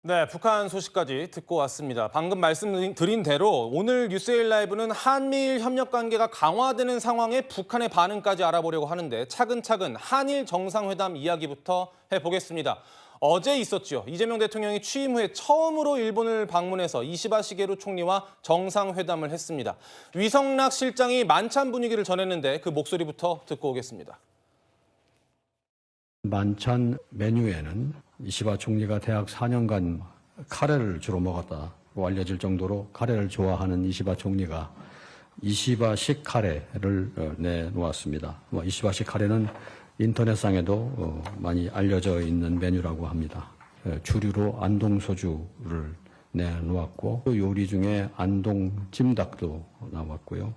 네, 북한 소식까지 듣고 왔습니다. 방금 말씀드린 대로 오늘 뉴스에일 라이브는 한미일 협력 관계가 강화되는 상황에 북한의 반응까지 알아보려고 하는데 차근차근 한일 정상회담 이야기부터 해보겠습니다. 어제 있었죠. 이재명 대통령이 취임 후에 처음으로 일본을 방문해서 이시바 시게루 총리와 정상회담을 했습니다. 위성락 실장이 만찬 분위기를 전했는데 그 목소리부터 듣고 오겠습니다. 만찬 메뉴에는 이시바 총리가 대학 4년간 카레를 주로 먹었다고 알려질 정도로 카레를 좋아하는 이시바 총리가 이시바식 카레를 내놓았습니다. 이시바식 카레는 인터넷상에도 많이 알려져 있는 메뉴라고 합니다. 주류로 안동 소주를 내놓았고 요리 중에 안동 찜닭도 나왔고요.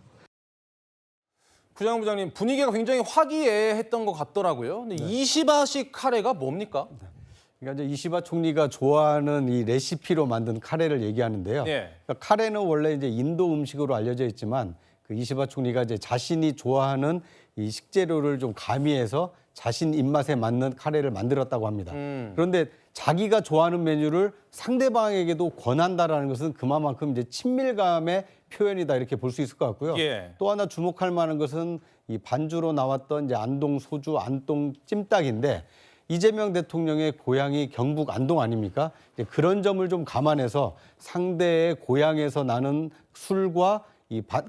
구장훈 부장님, 분위기가 굉장히 화기애애했던 것 같더라고요. 근데 이시바식 카레가 뭡니까? 그러니까 이제 이시바 총리가 좋아하는 이 레시피로 만든 카레를 얘기하는데요. 예. 그러니까 카레는 원래 이제 인도 음식으로 알려져 있지만 그 이시바 총리가 이제 자신이 좋아하는 이 식재료를 좀 가미해서 자신 입맛에 맞는 카레를 만들었다고 합니다. 그런데 자기가 좋아하는 메뉴를 상대방에게도 권한다라는 것은 그만큼 이제 친밀감의 표현이다 이렇게 볼 수 있을 것 같고요. 예. 또 하나 주목할 만한 것은 이 반주로 나왔던 이제 안동 소주, 안동 찜닭인데 이재명 대통령의 고향이 경북 안동 아닙니까? 이제 그런 점을 좀 감안해서 상대의 고향에서 나는 술과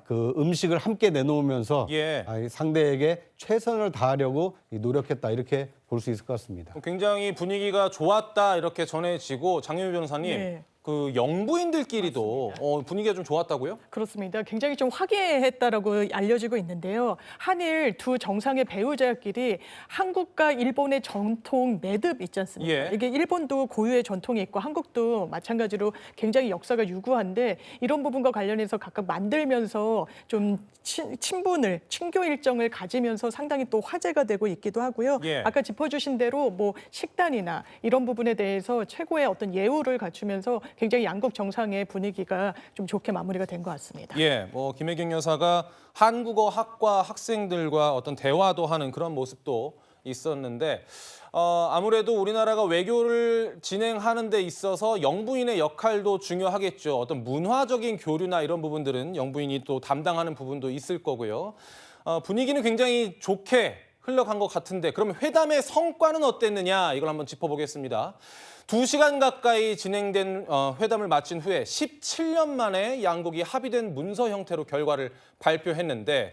그 음식을 함께 내놓으면서 예. 상대에게 최선을 다하려고 노력했다 이렇게 볼 수 있을 것 같습니다. 굉장히 분위기가 좋았다 이렇게 전해지고 장윤희 변호사님, 네. 그 영부인들끼리도 분위기가 좀 좋았다고요? 그렇습니다. 굉장히 좀 화기애애했다라고 알려지고 있는데요. 한일 두 정상의 배우자끼리 한국과 일본의 전통 매듭 있지 않습니까? 예. 이게 일본도 고유의 전통이 있고 한국도 마찬가지로 굉장히 역사가 유구한데 이런 부분과 관련해서 각각 만들면서 좀 친분을, 친교 일정을 가지면서 상당히 또 화제가 되고 있기도 하고요. 예. 아까 짚어주신 대로 뭐 식단이나 이런 부분에 대해서 최고의 어떤 예우를 갖추면서 굉장히 양국 정상의 분위기가 좀 좋게 마무리가 된 것 같습니다. 예, 김혜경 여사가 한국어 학과 학생들과 어떤 대화도 하는 그런 모습도 있었는데 아무래도 우리나라가 외교를 진행하는 데 있어서 영부인의 역할도 중요하겠죠. 어떤 문화적인 교류나 이런 부분들은 영부인이 또 담당하는 부분도 있을 거고요. 분위기는 굉장히 좋게 흘러간 것 같은데 그러면 회담의 성과는 어땠느냐 이걸 한번 짚어보겠습니다. 2시간 가까이 진행된 회담을 마친 후에 17년 만에 양국이 합의된 문서 형태로 결과를 발표했는데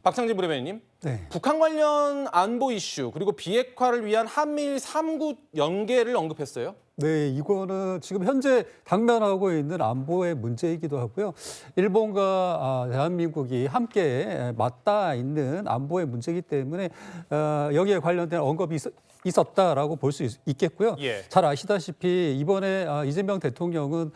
박창진 부대변인님, 네. 북한 관련 안보 이슈 그리고 비핵화를 위한 한미일 3국 연계를 언급했어요. 네, 이거는 지금 현재 당면하고 있는 안보의 문제이기도 하고요. 일본과 대한민국이 함께 맞닿아 있는 안보의 문제이기 때문에 여기에 관련된 언급이 있었다라고 볼 수 있겠고요. 예. 잘 아시다시피 이번에 이재명 대통령은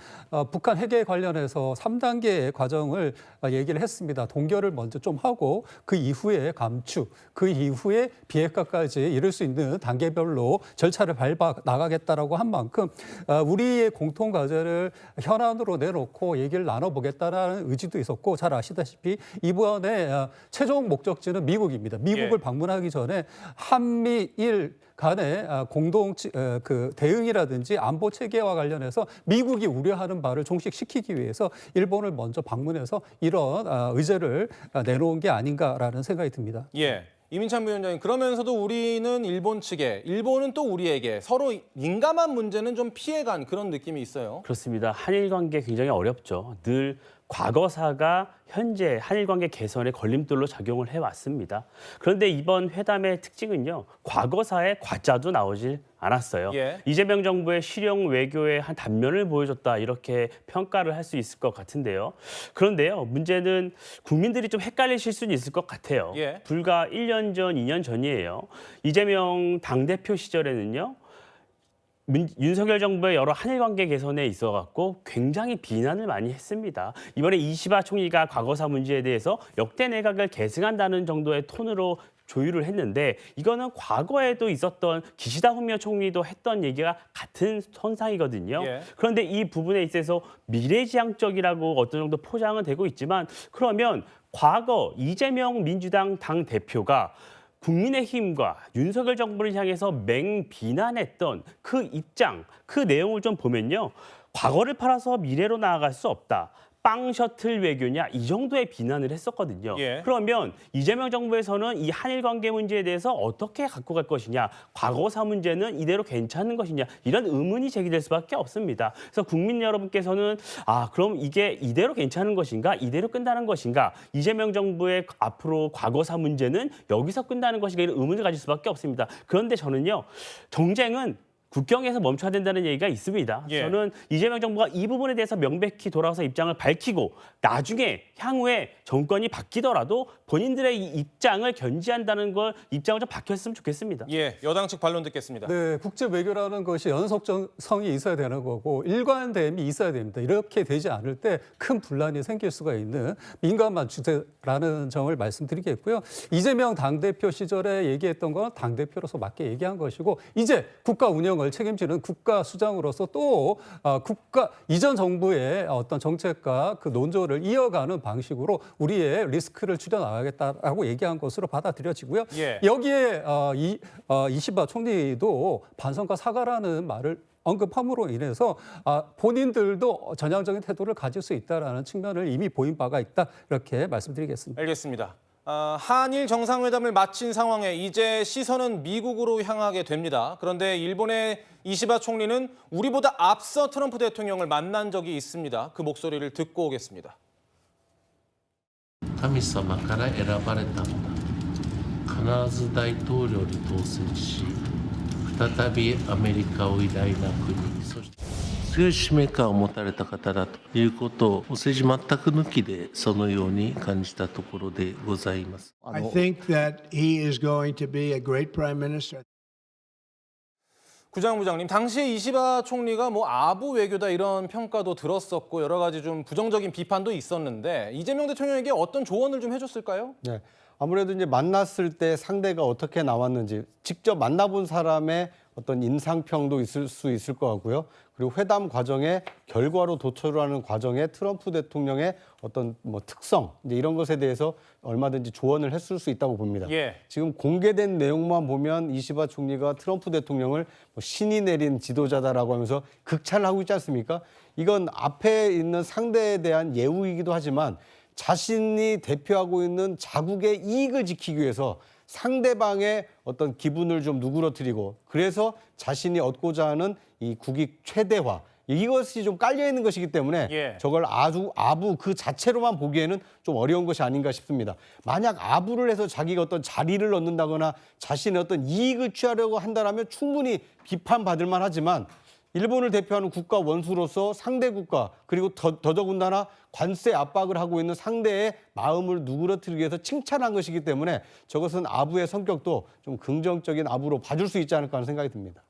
북한 핵에 관련해서 3단계의 과정을 얘기를 했습니다. 동결을 먼저 좀 하고 그 이후에 감축, 그 이후에 비핵화까지 이룰 수 있는 단계별로 절차를 밟아 나가겠다라고 한 만큼 우리의 공통 과제를 현안으로 내놓고 얘기를 나눠보겠다라는 의지도 있었고 잘 아시다시피 이번에 최종 목적지는 미국입니다. 미국을 예. 방문하기 전에 한미일 간의 공동 그 대응이라든지 안보 체계와 관련해서 미국이 우려하는 바를 종식시키기 위해서 일본을 먼저 방문해서 이런 의제를 내놓은 게 아닌가라는 생각이 듭니다. 예. 이민찬 부위원장님, 그러면서도 우리는 일본 측에, 일본은 또 우리에게 서로 민감한 문제는 좀 피해간 그런 느낌이 있어요. 그렇습니다. 한일 관계 굉장히 어렵죠. 늘 과거사가 현재 한일 관계 개선의 걸림돌로 작용을 해왔습니다. 그런데 이번 회담의 특징은요. 과거사에 과자도 나오질 않았어요. 예. 이재명 정부의 실용 외교의 한 단면을 보여줬다 이렇게 평가를 할 수 있을 것 같은데요. 그런데요. 문제는 국민들이 좀 헷갈리실 수는 있을 것 같아요. 예. 불과 1년 전, 2년 전이에요. 이재명 당대표 시절에는요. 윤석열 정부의 여러 한일 관계 개선에 있어갖고 굉장히 비난을 많이 했습니다. 이번에 이시바 총리가 과거사 문제에 대해서 역대 내각을 계승한다는 정도의 톤으로 조율을 했는데 이거는 과거에도 있었던 기시다 후미오 총리도 했던 얘기가 같은 선상이거든요. 예. 그런데 이 부분에 있어서 미래지향적이라고 어떤 정도 포장은 되고 있지만 그러면 과거 이재명 민주당 당대표가 국민의힘과 윤석열 정부를 향해서 맹비난했던 그 입장, 그 내용을 좀 보면요. 과거를 팔아서 미래로 나아갈 수 없다. 빵 셔틀 외교냐 이 정도의 비난을 했었거든요. 예. 그러면 이재명 정부에서는 이 한일 관계 문제에 대해서 어떻게 갖고 갈 것이냐, 과거사 문제는 이대로 괜찮은 것이냐 이런 의문이 제기될 수밖에 없습니다. 그래서 국민 여러분께서는 그럼 이게 이대로 괜찮은 것인가, 이대로 끝나는 것인가, 이재명 정부의 앞으로 과거사 문제는 여기서 끝나는 것인가 이런 의문을 가질 수밖에 없습니다. 그런데 저는요, 정쟁은 국경에서 멈춰야 된다는 얘기가 있습니다. 예. 저는 이재명 정부가 이 부분에 대해서 명백히 돌아와서 입장을 밝히고 나중에 향후에 정권이 바뀌더라도 본인들의 이 입장을 견지한다는 걸 입장을 좀 밝혔으면 좋겠습니다. 예, 여당 측 반론 듣겠습니다. 네, 국제 외교라는 것이 연속성이 있어야 되는 거고 일관됨이 있어야 됩니다. 이렇게 되지 않을 때 큰 분란이 생길 수가 있는 민감한 주제라는 점을 말씀드리겠고요. 이재명 당대표 시절에 얘기했던 건 당대표로서 맞게 얘기한 것이고 이제 국가 운영을 책임지는 국가 수장으로서 또 국가 이전 정부의 어떤 정책과 그 논조를 이어가는 방식으로 우리의 리스크를 줄여나가겠다라고 얘기한 것으로 받아들여지고요. 예. 여기에 이시바 총리도 반성과 사과라는 말을 언급함으로 인해서 본인들도 전향적인 태도를 가질 수 있다라는 측면을 이미 보인 바가 있다 이렇게 말씀드리겠습니다. 알겠습니다. 한일 정상회담을 마친 상황에 이제 시선은 미국으로 향하게 됩니다. 그런데 일본의 이시바 총리는 우리보다 앞서 트럼프 대통령을 만난 적이 있습니다. 그 목소리를 듣고 오겠습니다. 神様から選ばれたんだ。必ず大統領に当選し、再びアメリカを偉大な国、そして強い使命感を持たれた方だということを、政治全く抜きでそのように感じたところでございます。 I think that he is going to be a great prime minister. 구장부장님, 당시에 이시바 총리가 아부 외교다 이런 평가도 들었었고 여러 가지 좀 부정적인 비판도 있었는데 이재명 대통령에게 어떤 조언을 좀 해줬을까요? 네. 아무래도 이제 만났을 때 상대가 어떻게 나왔는지 직접 만나본 사람의 어떤 인상평도 있을 수 있을 것 같고요. 그리고 회담 과정에 결과로 도출하는 과정에 트럼프 대통령의 어떤 특성 이제 이런 것에 대해서 얼마든지 조언을 했을 수 있다고 봅니다. 예. 지금 공개된 내용만 보면 이시바 총리가 트럼프 대통령을 신이 내린 지도자다라고 하면서 극찬을 하고 있지 않습니까? 이건 앞에 있는 상대에 대한 예우이기도 하지만 자신이 대표하고 있는 자국의 이익을 지키기 위해서 상대방의 어떤 기분을 좀 누그러뜨리고 그래서 자신이 얻고자 하는 이 국익 최대화 이것이 좀 깔려 있는 것이기 때문에 예. 저걸 아주 아부 그 자체로만 보기에는 좀 어려운 것이 아닌가 싶습니다. 만약 아부를 해서 자기가 어떤 자리를 얻는다거나 자신의 어떤 이익을 취하려고 한다면 충분히 비판받을 만하지만 일본을 대표하는 국가 원수로서 상대 국가 그리고 더더군다나 관세 압박을 하고 있는 상대의 마음을 누그러뜨리기 위해서 칭찬한 것이기 때문에 저것은 아부의 성격도 좀 긍정적인 아부로 봐줄 수 있지 않을까 하는 생각이 듭니다.